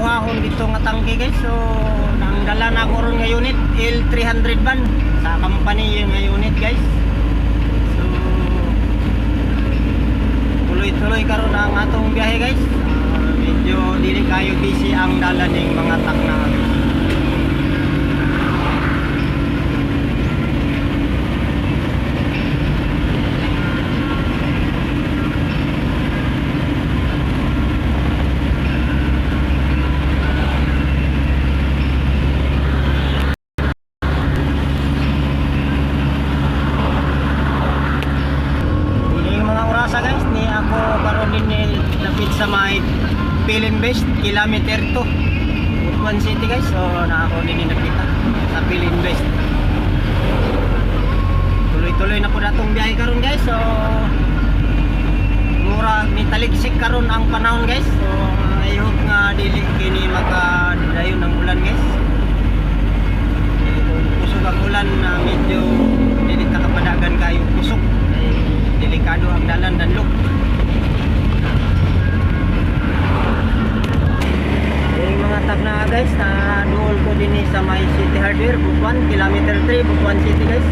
ahon dito nga tangke guys. So nang dala na ko ron nga unit L300 van sa company yung nga unit guys. So tuloy-tuloy karon ang atong biyahe guys. Medyo dili kayo busy ang dala ning mga truck na guys. Sa may Pilinvest kilometer 2 Butuan City guys. So na ako din nakita sa Pilinvest. Tuloy-tuloy na po natong biyahe karon guys. So mura ni taligsik karon ang panahon guys. So I hope nga dili kini makadayon ng ulan guys. Kusog ang ulan na medyo dili ta kapadagan kayo kusog. Delikado ang dalan danlok. Yung mga tag na guys na duol ko din sa may City Hardware Butuan kilometer 3 Butuan City guys.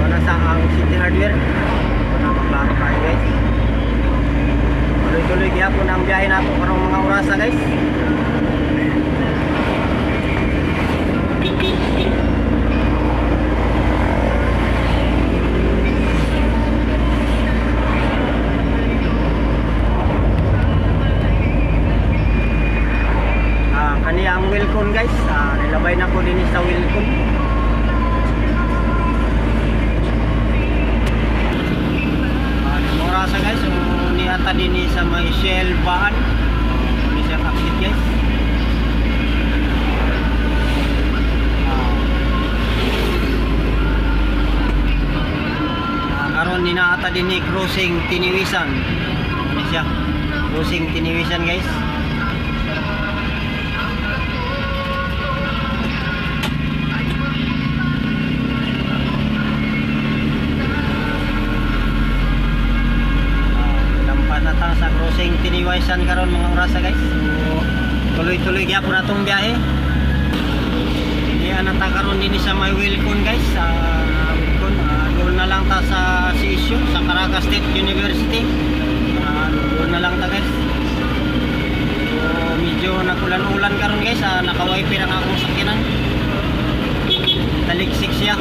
Wala sa ang City Hardware wala maklaro kayo guys. Tuloy-tuloy gyapon ang biyahe nato karong mga orasa guys. Ang Wilcon guys, nilabay na ko din sa Wilcon. Morasa guys, so niata din sa may Shell Baan. Ini siya exit guys. Karon ninaata din ni crossing Tiniwisan. Ini siya crossing Tiniwisan guys. Sa crossing Tiniwisan karon mga orasa guys. So tuloy-tuloy gyapon atong biyahe. Iya na ta karon din sa may Wilcon guys. Sa Wilcon doon na lang ta sa CSU sa Caraga State University. Doon na lang ta guys. So medyo nakulan-ulan karon guys. Naka-wifi ang akong sakyanan. Taligsik siya.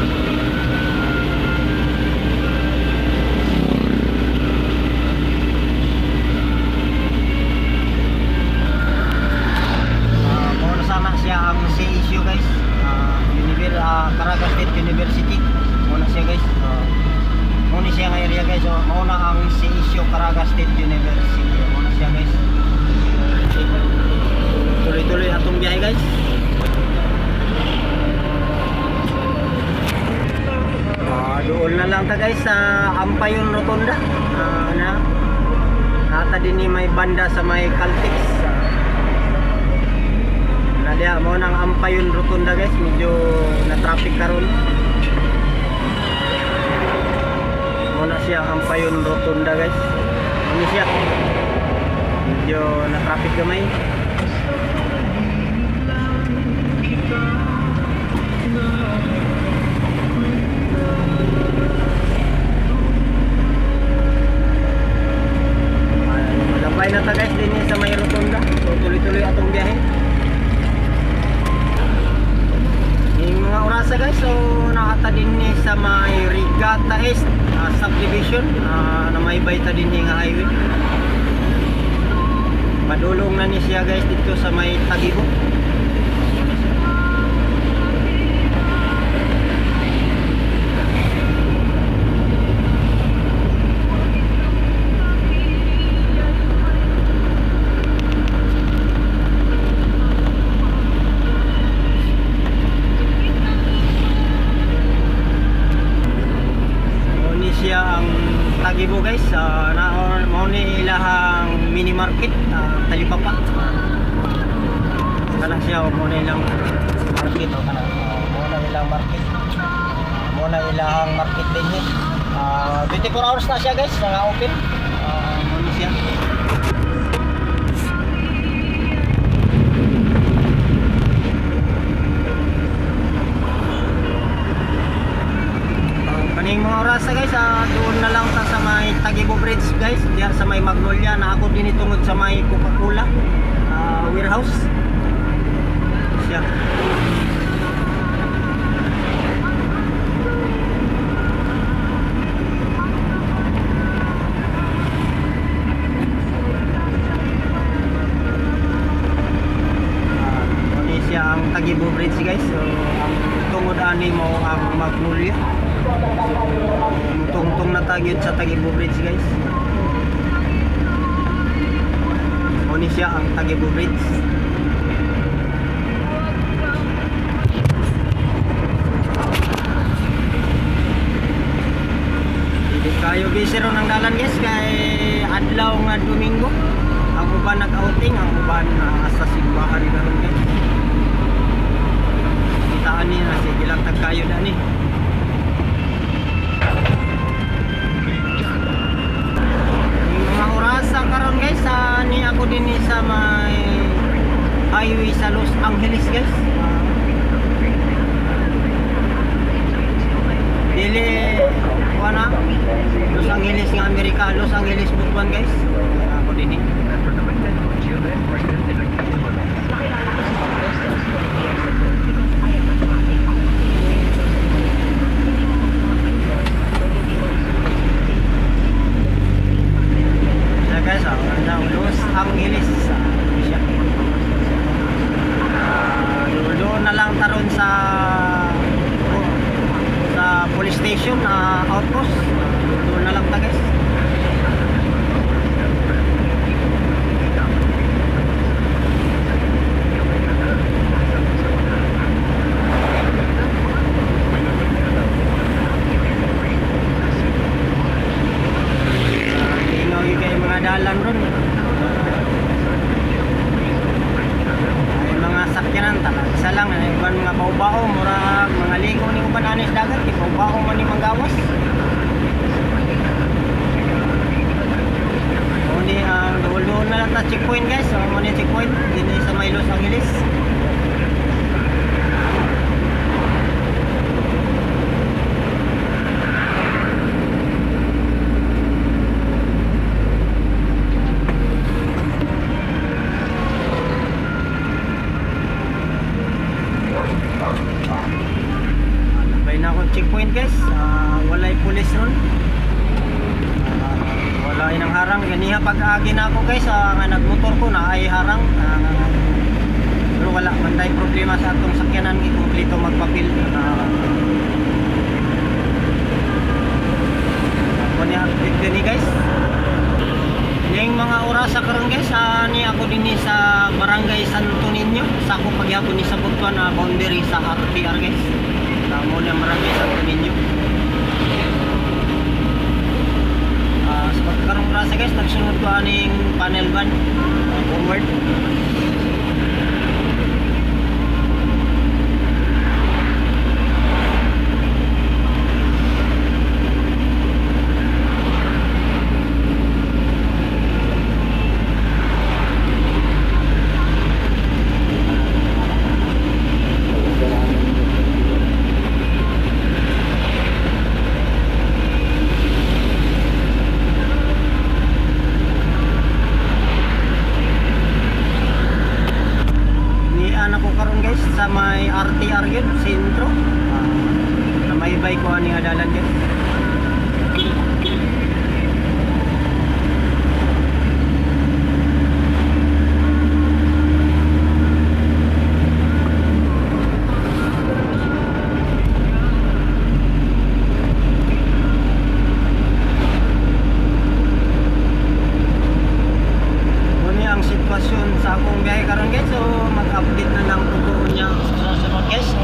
Ang CSU guys, Caraga State University muna siya guys. Muna siya nga area guys. So muna ang CSU Caraga State University muna siya guys. Tuloy-tuloy atong biyahe guys. Doon na lang ta guys sa Ampayon Rotonda. Ata din ni may banda sa may Caltex. Dia mo nang Ampayon Rotunda guys, medyo na traffic karon. Muna siya Ampayon Rotunda guys. Ini siya. Medyo na traffic gamay. Malabay na ta guys din sa may Rotunda. So tuloy-tuloy atong biyahe. Mga orasa guys, so nakata din ni sa may Rigata East subdivision na may bayta din nga highway. Madulong na ni siya guys dito sa may Tagibo. Siya ang Tagibo guys. Mao ni ilahang mini market Talipapa. Kana siya mo na ilang market o kana mo na ilang market. Mo na ilahang market din ni. 24 hours na siya guys, nga open. Mo ni siya. diya sa may Magnolia na ako din itungod sa may Coca-Cola warehouse. Siya. Siya ang Tagibo Bridge guys. So ang tungod ani mo ang Magnolia. So tungtong na tagyod sa Tagibo Bridge guys. Oni siya ang Tagibo Bridge. Hindi kayo busy ron ang dalan guys kay adlaw nga Domingo. Ang uban nag-outing, ang uban sa simbahan karon guys. Kitaan ni na sige lang tagkayo na ni. Yung mga orasa karon guys ni ako din sa may highway sa Los Angeles guys. Dili wala Los Angeles nga Amerika, Los Angeles Bukwan guys. Ako din eh. Guys, Los Angeles siya. Doon na lang taron sa police station outpost. Doon na lang ta guys. Dalan ron ay mga sakyanan talaga isa lang ay mga baw-baw murag mga ligo ni uban anis dagat di baw-baw man ni manggawas oni ang dulo na lang ta checkpoint guys so mo ni checkpoint dinhi sa may Los Angeles. Checkpoint guys, walay pulis ron, wala inang harang ganiha pag-agi na ako guys nga nagmotor ko na ay harang pero wala man tay problema sa atong sakyanan ikumpleto magpapil kuni update gani guys yung mga orasa karon guys ni ako din sa Barangay Santo Niño sa ako pagyapon ni sa Butuan boundary sa RTR guys. Tamo na marami sa ninyo. Sa pagkarong rasa guys, nagsunod ko aning panel van forward. Sa may RTR yun, sentro na may bike ko aning adalan yun. Muna ang sitwasyon sa akong biyahe karon guys, so mag-update na lang po niya sa sunod guys. So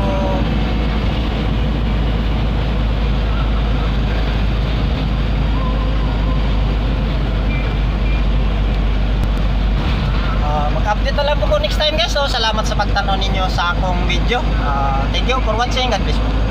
mag-update na lang po next time guys. So salamat sa pagtanaw ninyo sa akong video. Thank you for watching. God bless you.